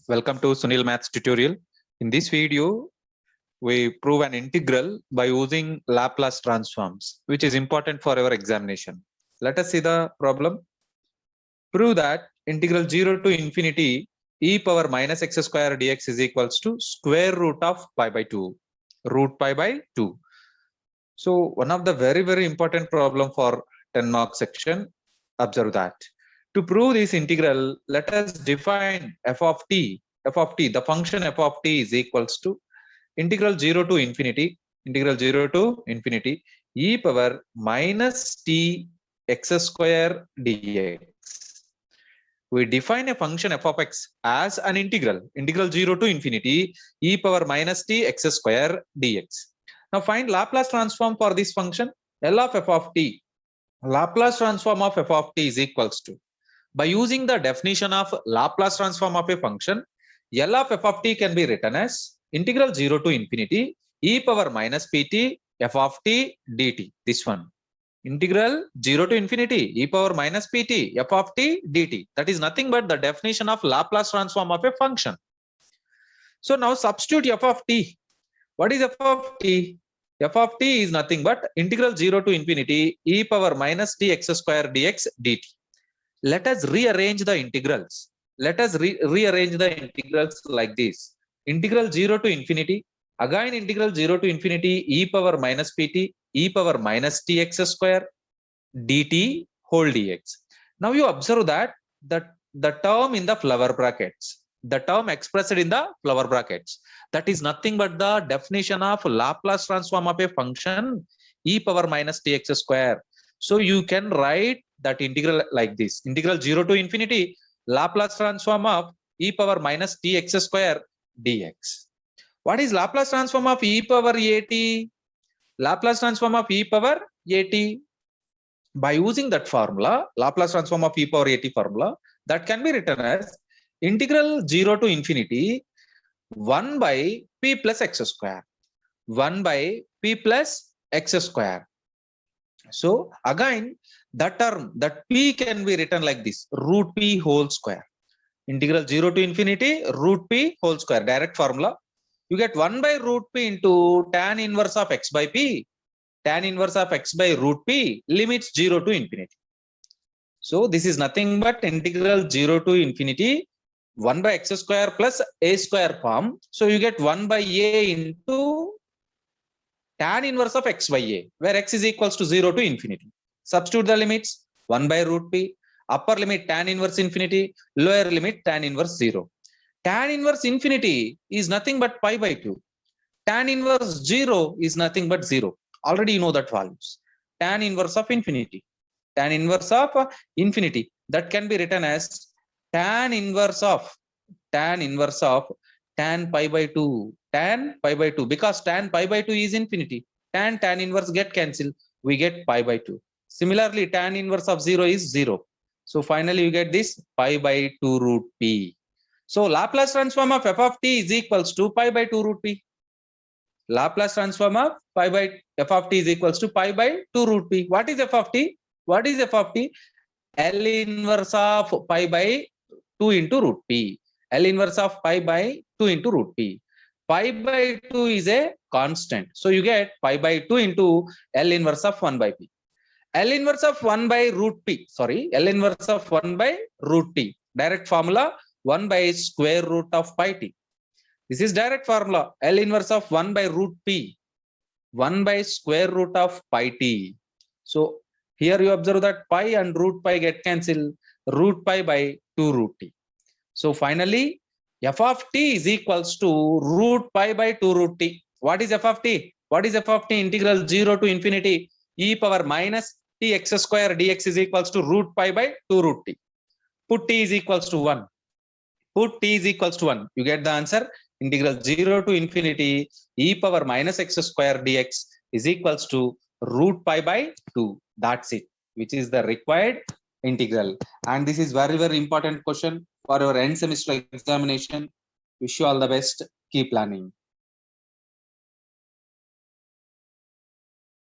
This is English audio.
Welcome to Sunil Maths tutorial. In this video, we prove an integral by using Laplace transforms, which is important for our examination. Let us see the problem. Prove that integral 0 to infinity e power minus x square dx is equals to square root of pi by 2, root pi by 2. So one of the very important problem for 10 mark section, observe that. To prove this integral, let us define f of t, the function f of t is equals to integral 0 to infinity e power minus t x square dx. We define a function f of x as an integral 0 to infinity e power minus t x square dx. Now find Laplace transform for this function L of f of t. Laplace transform of f of t is equals to, by using the definition of Laplace transform of a function, L of f of t can be written as integral 0 to infinity e power minus pt f of t dt. This one. Integral 0 to infinity e power minus pt f of t dt. That is nothing but the definition of Laplace transform of a function. So now substitute f of t. What is f of t? F of t is nothing but integral 0 to infinity e power minus t x square dx dt. Let us rearrange the integrals. Let us rearrange the integrals like this. Integral 0 to infinity, again integral 0 to infinity e power minus pt e power minus tx square dt whole dx. Now you observe that the term in the flower brackets, the term expressed in the flower brackets, that is nothing but the definition of Laplace transform of a function e power minus tx square. So you can write that integral like this: integral 0 to infinity Laplace transform of e power minus tx square dx. What is Laplace transform of e power at? Laplace transform of e power at. By using that formula, Laplace transform of e power at formula, that can be written as integral 0 to infinity 1 by p plus x square. 1 by p plus x square. So again, the term, that p can be written like this: root p whole square. Integral 0 to infinity root p whole square. Direct formula. You get 1 by root p into tan inverse of x by p. Tan inverse of x by root p, limits 0 to infinity. So this is nothing but integral 0 to infinity 1 by x square plus a square form. So you get 1 by a into tan inverse of x by a, where x is equals to 0 to infinity. Substitute the limits: 1 by root p, upper limit tan inverse infinity, lower limit tan inverse 0. Tan inverse infinity is nothing but pi by 2. Tan inverse 0 is nothing but 0. Already you know that values. Tan inverse of infinity. Tan inverse of infinity, that can be written as tan inverse of tan pi by 2. Tan pi by 2, because tan pi by 2 is infinity. Tan inverse get cancelled. We get pi by 2. Similarly, tan inverse of 0 is 0. So finally you get this pi by 2 root p. So Laplace transform of f of t is equals to pi by 2 root p. Laplace transform of pi by f of t is equals to pi by 2 root p. What is f of t? What is f of t? L inverse of pi by 2 into root p. L inverse of pi by 2 into root p. Pi by 2 is a constant. So you get pi by 2 into L inverse of 1 by p. L inverse of 1 by root p. Sorry, L inverse of 1 by root t. Direct formula: 1 by square root of pi t. This is direct formula. L inverse of 1 by root p. 1 by square root of pi t. So here you observe that pi and root pi get cancelled. Root pi by 2 root t. So finally, f of t is equals to root pi by 2 root t. What is f of t? What is f of t? Integral 0 to infinity e power minus t x square dx is equals to root pi by 2 root t. Put t is equals to 1. Put t is equals to 1. You get the answer. Integral 0 to infinity e power minus x square dx is equals to root pi by 2. That's it, which is the required integral. And this is very important question for your end semester examination. Wish you all the best. Keep learning.